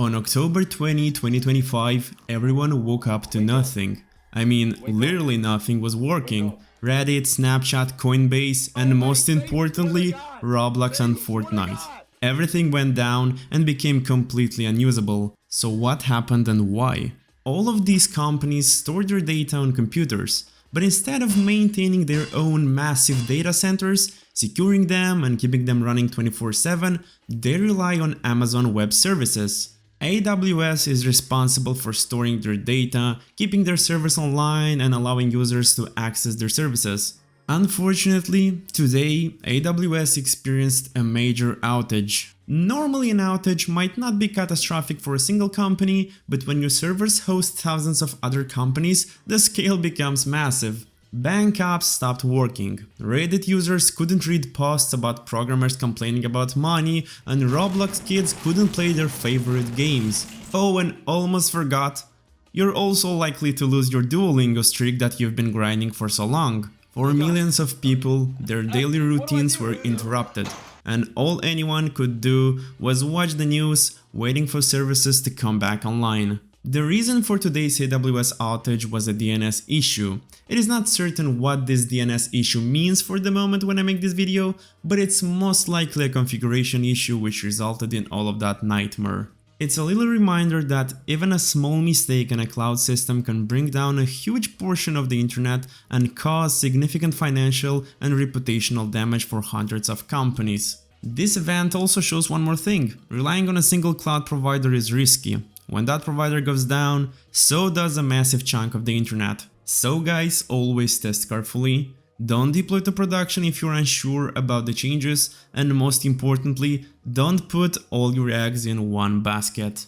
On October 20, 2025, everyone woke up to nothing. I mean, literally nothing was working. Reddit, Snapchat, Coinbase, and most importantly, Roblox and Fortnite. Everything went down and became completely unusable. So what happened and why? All of these companies store their data on computers, but instead of maintaining their own massive data centers, securing them and keeping them running 24/7, they rely on Amazon Web Services. AWS is responsible for storing their data, keeping their servers online and allowing users to access their services. Unfortunately, today AWS experienced a major outage. Normally an outage might not be catastrophic for a single company, but when your servers host thousands of other companies, the scale becomes massive. Bank apps stopped working, Reddit users couldn't read posts about programmers complaining about money, and Roblox kids couldn't play their favorite games. Oh, and almost forgot, you're also likely to lose your Duolingo streak that you've been grinding for so long. For millions of people, their daily routines were interrupted, and all anyone could do was watch the news, waiting for services to come back online. The reason for today's AWS outage was a DNS issue. It is not certain what this DNS issue means for the moment when I make this video, but it's most likely a configuration issue which resulted in all of that nightmare. It's a little reminder that even a small mistake in a cloud system can bring down a huge portion of the internet and cause significant financial and reputational damage for hundreds of companies. This event also shows one more thing: relying on a single cloud provider is risky. When that provider goes down, so does a massive chunk of the internet. So guys, always test carefully, don't deploy to production if you're unsure about the changes, and most importantly, don't put all your eggs in one basket.